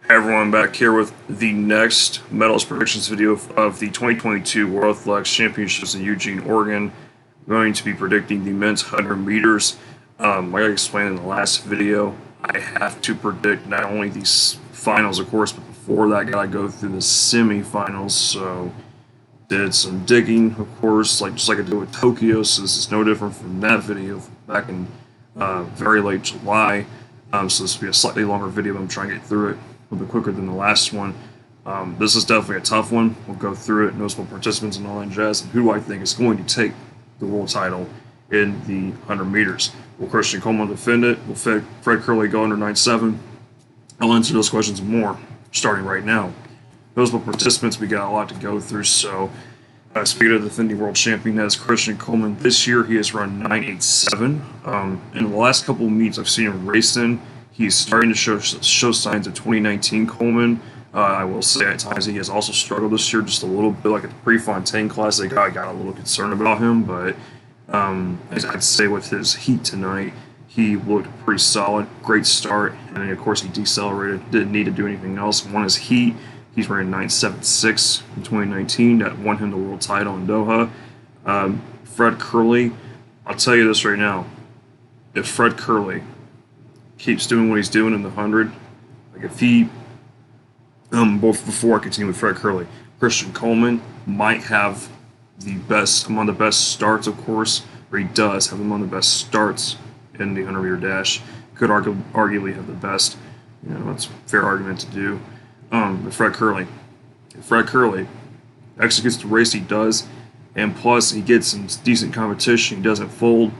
Hey everyone, back here with the next medalist predictions video of the 2022 World Athletics Championships in Eugene, Oregon. I'm going to be predicting the men's 100 meters. Like I explained in the last video, I have to predict not only these finals, of course, but before that, I gotta go through the semifinals. So, did some digging, of course, just like I did with Tokyo. So this is no different from that video back in very late July. So this will be a slightly longer video, but I'm trying to get through it a little bit quicker than the last one. This is definitely a tough one. We'll go through it, noticeable participants and all that jazz, and who do I think is going to take the world title in the 100 meters. Will Christian Coleman defend it? Will Fred Kerley go under 9.7? I'll answer those questions and more starting right now. Noticeable participants, we got a lot to go through, so speaking of the defending world champion, that's Christian Coleman. This year he has run 9.87. In the last couple of meets I've seen him race in, he's starting to show signs of 2019 Coleman. I will say at times he has also struggled this year just a little bit, like at the Prefontaine Classic. I got a little concerned about him, but I'd say with his heat tonight, he looked pretty solid. Great start, and then of course he decelerated. Didn't need to do anything else. Won his heat. He's running 9.76 in 2019. That won him the world title in Doha. Fred Kerley, I'll tell you this right now. If Fred Kerley keeps doing what he's doing in the 100, like if he, before I continue with Fred Kerley, Christian Coleman might have the best, among the best starts, of course, or he does have among the best starts in the 100-meter dash. Could arguably have the best. That's a fair argument to do. But Fred Kerley, if Fred Kerley executes the race he does, and plus he gets some decent competition, he doesn't fold,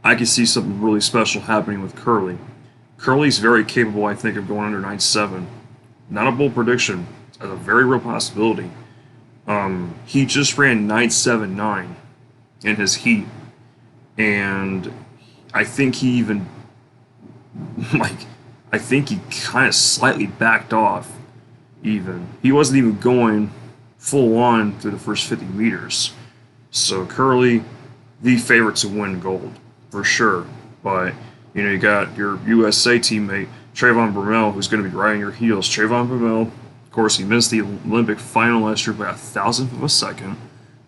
I can see something really special happening with Kerley. Kerley's very capable, I think, of going under 9.7. Not a bold prediction, it's a very real possibility. He just ran 9.79 in his heat, and I think he even, I think he kind of slightly backed off. He wasn't even going full on through the first 50 meters. So Kerley, the favorite to win gold for sure. But you got your USA teammate Trayvon Bromell, who's going to be riding your heels. Trayvon Bromell, of course, he missed the Olympic final last year by 1,000th of a second,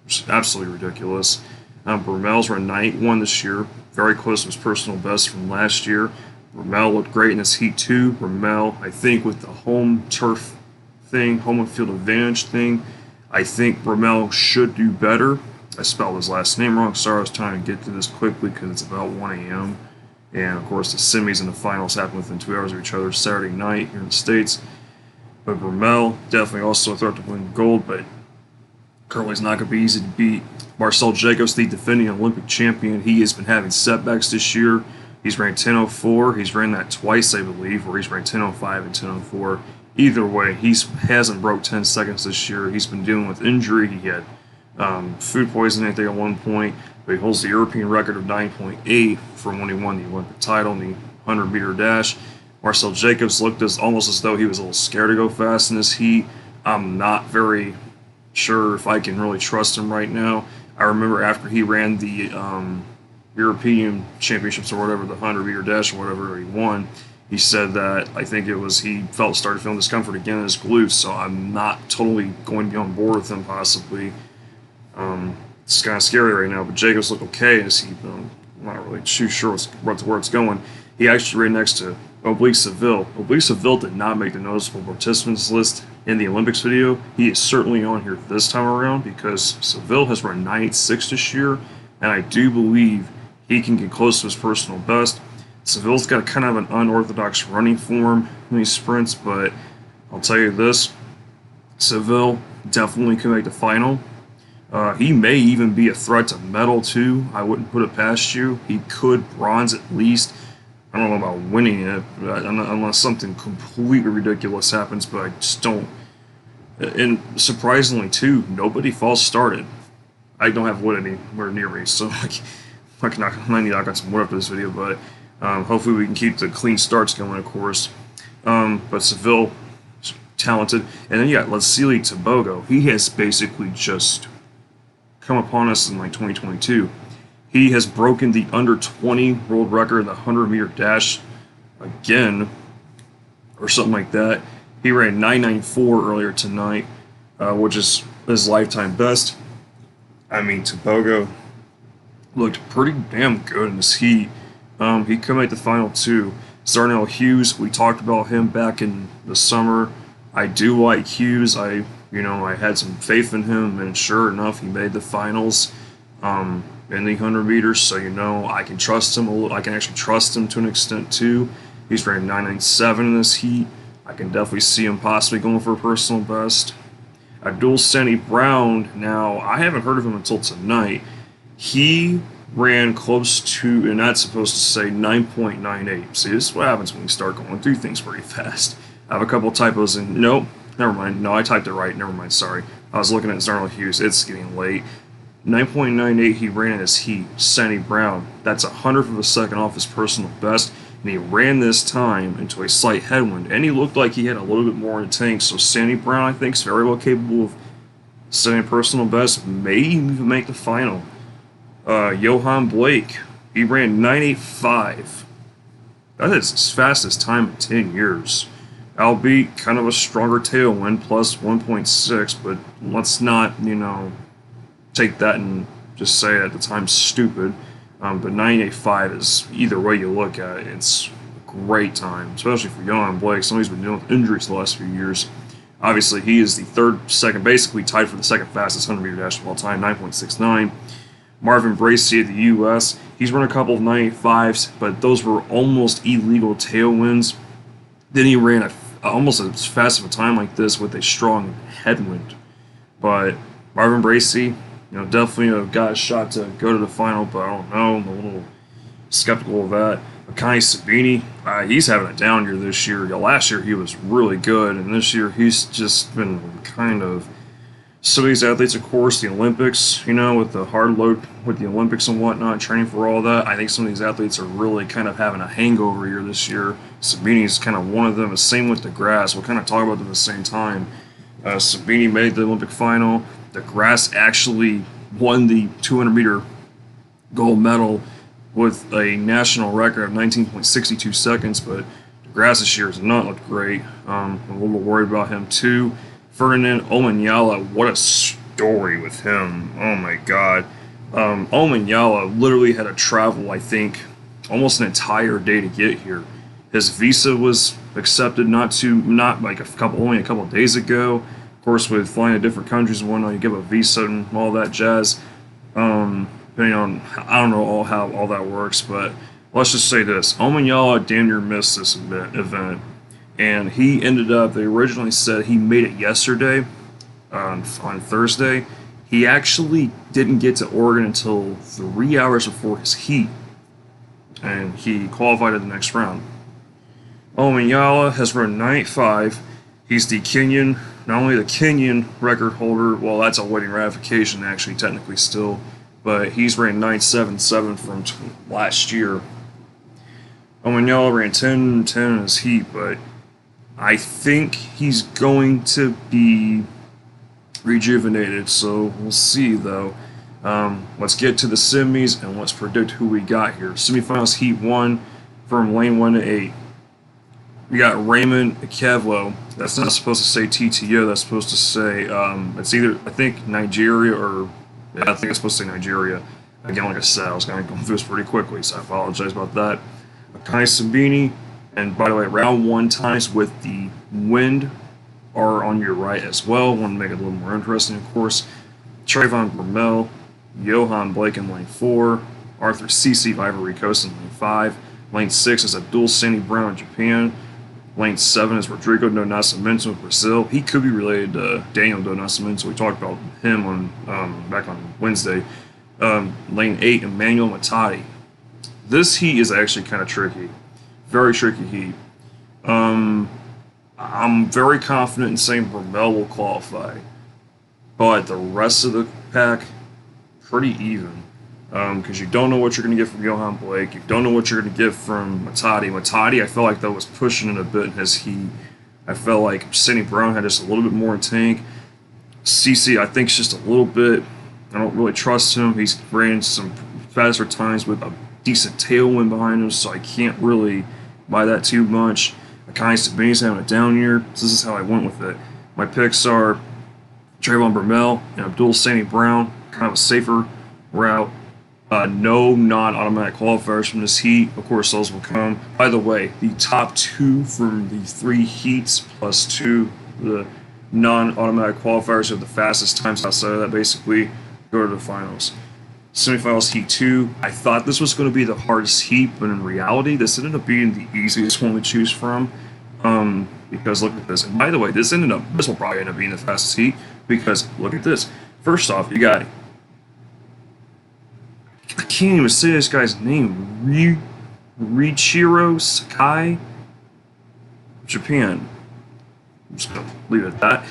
which is absolutely ridiculous. Bromell's run 9.81 this year, very close to his personal best from last year. Bromell looked great in his heat too. Bromell, I think, with the home turf thing, home field advantage thing, I think Bromell should do better. I spelled his last name wrong. Sorry, I was trying to get to this quickly because it's about 1 a.m. And of course, the semis and the finals happen within 2 hours of each other Saturday night here in the States. But Bromell definitely also a threat to win gold, but Kerley's not going to be easy to beat. Marcel Jacobs, the defending Olympic champion, he has been having setbacks this year. He's ran 10.04. He's ran that twice, I believe, where he's ran 10.05 and 10.04. Either way, he hasn't broke 10 seconds this year. He's been dealing with injury. He had food poisoning, I think, at one point. But he holds the European record of 9.8 from when he won the Olympic title in the 100-meter dash. Marcel Jacobs looked almost as though he was a little scared to go fast in this heat. I'm not very sure if I can really trust him right now. I remember after he ran the European Championships or whatever, the 100-meter dash or whatever he won, he said that I think it was he started feeling discomfort again in his glutes, so I'm not totally going to be on board with him possibly. It's kind of scary right now, but Jacobs looked okay as he, I'm not really too sure where it's going. He actually ran next to Oblique Seville. Oblique Seville did not make the noticeable participants list in the Olympics video. He is certainly on here this time around because Seville has run 9.86 this year, and I do believe he can get close to his personal best. Seville's got kind of an unorthodox running form in these sprints, but I'll tell you this, Seville definitely could make the final. He may even be a threat to medal too. I wouldn't put it past you. He could bronze at least. I don't know about winning it, unless something completely ridiculous happens, but I just don't. And surprisingly too, nobody false started. I don't have wood anywhere near me, so I need to knock on some wood after this video, but hopefully we can keep the clean starts going, of course. But Seville, talented. And then you got Lasili Tabogo. He has basically just come upon us in like 2022. He has broken the under 20 world record in the 100-meter dash again, or something like that. He ran 994 earlier tonight, which is his lifetime best. I mean, Tobogo looked pretty damn good in this heat. He could make the final two. Darnell Hughes, we talked about him back in the summer. I do like Hughes. I had some faith in him, and sure enough, he made the finals in the 100 meters. So I can trust him a little. I can actually trust him to an extent too. He's ran 997 in this heat. I can definitely see him possibly going for a personal best. Abdul Sani Brown. Now, I haven't heard of him until tonight. He ran close to, and that's supposed to say 9.98. See, this is what happens when you start going through things pretty fast. I have a couple typos in. Nope, never mind. No, I typed it right. Never mind. Sorry. I was looking at Darnell Hughes. It's getting late. 9.98 he ran in his heat. Sani Brown. That's 100th of a second off his personal best. And he ran this time into a slight headwind. And he looked like he had a little bit more in the tank. So Sani Brown, I think, is very well capable of setting a personal best. May even make the final. Johan Blake, he ran 9.85. That is his fastest time in 10 years. Albeit kind of a stronger tailwind, plus 1.6, but let's not, take that and just say at the time's stupid. But 9.85 is, either way you look at it, it's a great time, especially for Johan Blake. Somebody's been dealing with injuries the last few years. Obviously, he is the second, basically tied for the second fastest 100-meter dash of all time, 9.69. Marvin Bracey of the U.S., he's run a couple of 9.85s, but those were almost illegal tailwinds. Then he ran almost as fast of a time like this with a strong headwind. But Marvin Bracey, definitely got a shot to go to the final, but I don't know. I'm a little skeptical of that. Akai Sabini, he's having a down year this year. Last year he was really good, and this year he's just been kind of. Some of these athletes, of course, the Olympics, with the hard load with the Olympics and whatnot, training for all that, I think some of these athletes are really kind of having a hangover year this year. Sabini's kind of one of them. The same with DeGrasse. We'll kind of talk about them at the same time. Sabini made the Olympic final. DeGrasse actually won the 200-meter gold medal with a national record of 19.62 seconds, but DeGrasse this year has not looked great. I'm a little worried about him, too. Ferdinand Omanyala, what a story with him. Oh my God. Omanyala literally had to travel, I think, almost an entire day to get here. His visa was accepted only a couple of days ago. Of course, with flying to different countries and whatnot, you give a visa and all that jazz. Depending on, I don't know how all that works, but let's just say this. Omanyala damn near missed this event. And he ended up, they originally said he made it yesterday, on Thursday. He actually didn't get to Oregon until 3 hours before his heat. And he qualified in the next round. Omanyala has run 9.5. He's not only the Kenyan record holder, well, that's awaiting ratification actually, technically still, but he's ran 9.77 from last year. Omanyala ran 10.10 in his heat, but I think he's going to be rejuvenated, so we'll see, though. Let's get to the semis, and let's predict who we got here. Semifinals Heat 1 from lane 1 to 8. We got Raymond Kevlo. That's not supposed to say TTO. That's supposed to say, it's either, I think, Nigeria or, I think it's supposed to say Nigeria. Again, like I said, I was kind of going through this pretty quickly, so I apologize about that. Akai Sabini. And by the way, round 1 times with the wind are on your right as well. Want to make it a little more interesting, of course. Trayvon Bromell, Johan Blake in lane 4, Arthur Cece of Ivory Coast in lane 5. Lane 6 is Abdul Sani Brown of Japan. Lane 7 is Rodrigo do Nascimento of Brazil. He could be related to Daniel do Nascimento. We talked about him back on Wednesday. Lane 8, Emmanuel Matadi. This heat is actually kind of tricky. Very tricky heat. I'm very confident in saying Bromell will qualify, but the rest of the pack, pretty even. Because you don't know what you're going to get from Johan Blake. You don't know what you're going to get from Matadi. Matadi, I felt like that was pushing it a bit in his heat. I felt like Sani Brown had just a little bit more in tank. CC, I think, is just a little bit. I don't really trust him. He's ran some faster times with a decent tailwind behind him, so I can't really buy that too much. Akai Sabini's having a down year. So this is how I went with it. My picks are Trayvon Bromell and Abdul Sani Brown, kind of a safer route. No non-automatic qualifiers from this heat. Of course, those will come. By the way, the top 2 from the 3 heats plus 2 the non-automatic qualifiers have the fastest times outside of that. Basically, go to the finals. Semifinals Heat 2. I thought this was going to be the hardest heat, but in reality, this ended up being the easiest one to choose from. Because look at this. And by the way, this will probably end up being the fastest heat because look at this. First off, you got, I can't even say this guy's name. Riichiro Sakai, Japan. I'm just gonna leave it at that.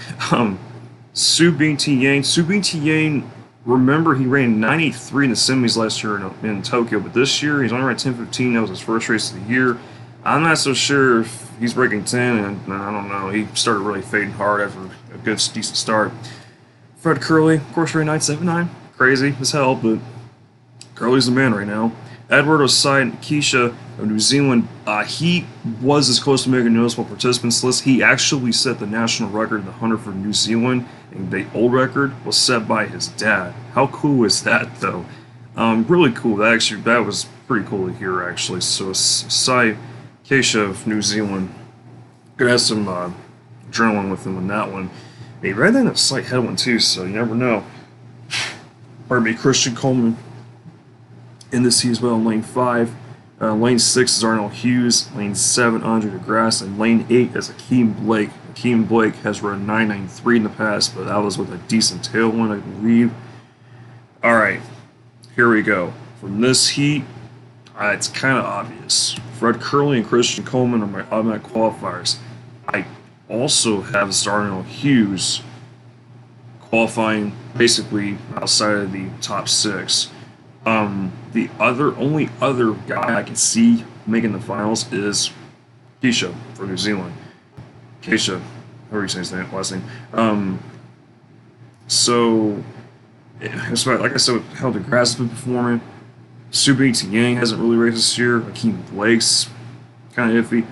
Su Bingtian. Su Bingtian, remember he ran 93 in the semis last year in Tokyo, but this year he's only ran 10:15. That was his first race of the year. I'm not so sure if he's breaking 10, and I don't know. He started really fading hard after a good, decent start. Fred Curley, of course, ran 9.79. Crazy as hell, but Curley's the man right now. Edward Osai Keisha of New Zealand, he was as close to making a noticeable participants list. He actually set the national record in the 100 for New Zealand, and the old record was set by his dad. How cool is that, though? Really cool. That was pretty cool to hear, actually. So Osai Keisha of New Zealand, gonna have some adrenaline with him on that one. He ran in a slight headwind too, so you never know. Pardon me, Christian Coleman in this heat as well in lane 5. Lane 6 is Arnold Hughes. Lane 7, Andre DeGrasse. And lane 8 is Akeem Blake. Akeem Blake has run 9.93 in the past, but that was with a decent tailwind, I believe. Alright, here we go. From this heat, it's kind of obvious. Fred Curley and Christian Coleman are my automatic qualifiers. I also have Arnold Hughes qualifying basically outside of the top 6. The only other guy I can see making the finals is Keisha for New Zealand. Keisha, however you say his last name. So, like I said, with how DeGrasse has been performing, Su Bingtian hasn't really raced this year. Akeem Blake's kind of iffy.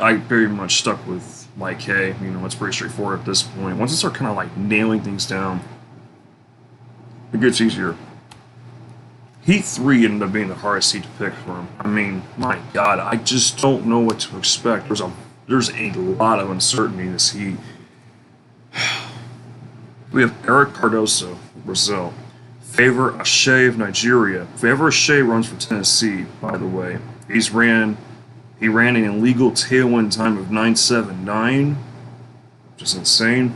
I very much stuck with Mike K. It's pretty straightforward at this point. Once you start kind of like nailing things down, it gets easier. Heat 3 ended up being the hardest heat to pick from. I mean, my God, I just don't know what to expect. There's a lot of uncertainty in this heat. We have Eric Cardoso of Brazil. Favor Ashe of Nigeria. Favor Ashe runs for Tennessee, by the way. He ran an illegal tailwind time of 9.79, which is insane.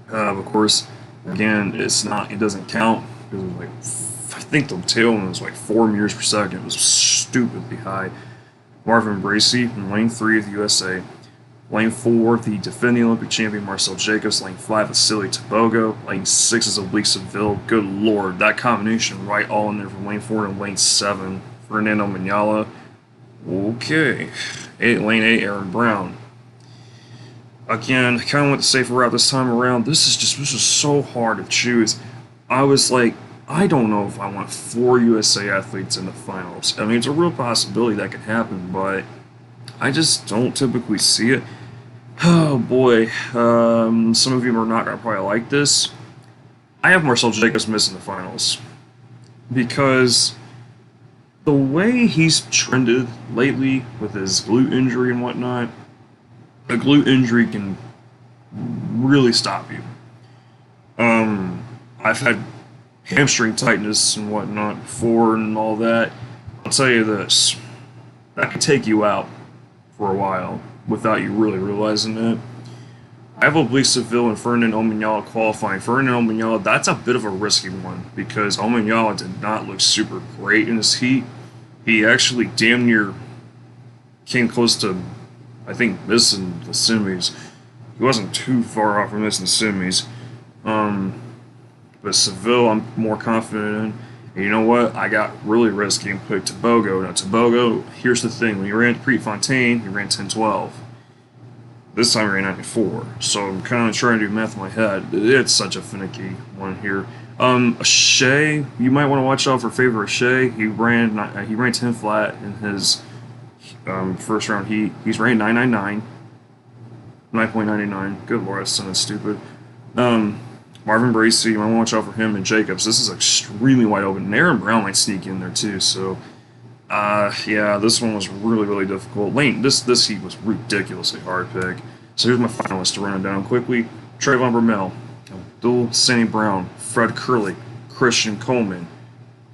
Of course, again, it doesn't count because it was like, I think the tailwind was like 4 meters per second. It was stupidly high. Marvin Bracey in lane 3 of the USA. Lane 4, the defending Olympic champion Marcel Jacobs. Lane 5, Vasily Tabogo. Lane 6 is Oblique Seville. Good lord, that combination right all in there from lane 4 and lane 7. Fernando Manala. Okay. Lane 8, Aaron Brown. Again, kind of went the safer route this time around. This is so hard to choose. I was like, I don't know if I want 4 USA athletes in the finals. I mean, it's a real possibility that could happen, but I just don't typically see it. Oh boy, some of you are not going to probably like this. I have Marcel Jacobs missing the finals because the way he's trended lately with his glute injury and whatnot, a glute injury can really stop you. I've had hamstring tightness and whatnot before and all that. I'll tell you this, that could take you out for a while without you really realizing it. I have Oblique Seville and Ferdinand Omanyala qualifying. Ferdinand Omanyala, that's a bit of a risky one because Omanyala did not look super great in this heat. He actually damn near came close to, I think, missing the semis. He wasn't too far off from missing the semis. But Seville, I'm more confident in. And you know what? I got really risky and put Tabogo. Now, Tabogo, here's the thing. When he ran Prefontaine, he ran 10.12. This time he ran 94. So I'm kind of trying to do math in my head. It's such a finicky one here. Ashe, you might want to watch out for Favor Ashe. He ran 10 flat in his First round heat. He's ranked 999. 9.99. Good lord, that sounded stupid. Marvin Bracey, you might want to watch out for him and Jacobs. This is extremely wide open. And Aaron Brown might sneak in there too. So, yeah, this one was really difficult. Lane, this heat was ridiculously hard pick. So here's my finalists to run it down quickly: Trayvon Bromell, Abdul Sani Brown, Fred Curley, Christian Coleman,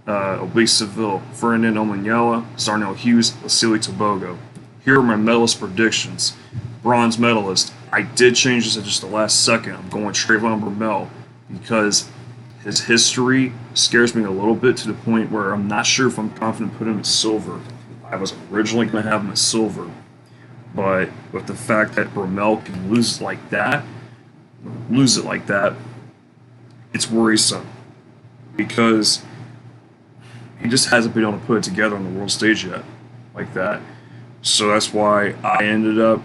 Oblique Seville, Ferdinand Omanyala, Zarnell Hughes, Vasily Tobogo. Here are my medalist predictions. Bronze medalist. I did change this at just the last second. I'm going Trayvon Bromell because his history scares me a little bit to the point where I'm not sure if I'm confident putting him at silver. I was originally going to have him at silver, but with the fact that Bromell can lose it like that, it's worrisome because he just hasn't been able to put it together on the world stage yet like that. So that's why I ended up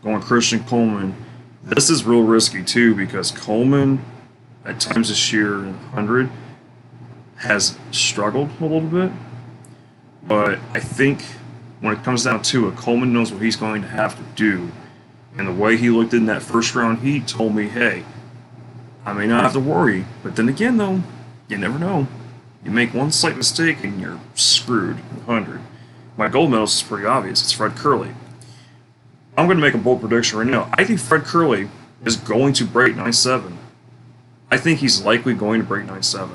going Christian Coleman. This is real risky too because Coleman at times this year in 100 has struggled a little bit. But I think when it comes down to it, Coleman knows what he's going to have to do. And the way he looked in that first round heat told me, hey, I may not have to worry. But then again, though, you never know. You make one slight mistake and you're screwed in 100. My gold medalist is pretty obvious. It's Fred Curley. I'm going to make a bold prediction right now. I think Fred Curley is going to break 9.7. I think he's likely going to break 9.7.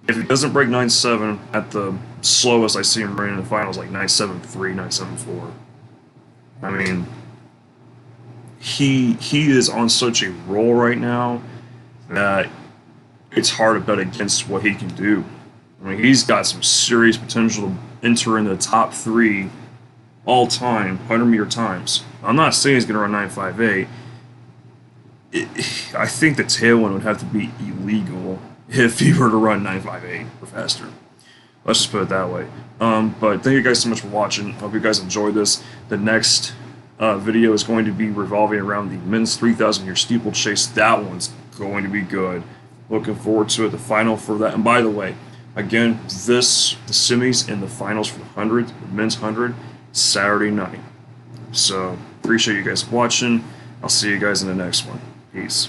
If he doesn't break 9.7 at the slowest I see him running in the finals, like 9.73, 9.74. I mean, he is on such a roll right now that it's hard to bet against what he can do. I mean, he's got some serious potential to enter in the top 3 all-time 100-meter times. I'm not saying he's going to run 9.58. I think the tailwind would have to be illegal if he were to run 9.58 or faster. Let's just put it that way. But thank you guys so much for watching. Hope you guys enjoyed this. The next video is going to be revolving around the men's 3,000-meter steeplechase. That one's going to be good. Looking forward to it. The final for that. And by the way, again, the semis and the finals for the 100, the men's 100, Saturday night. So appreciate you guys watching. I'll see you guys in the next one. Peace.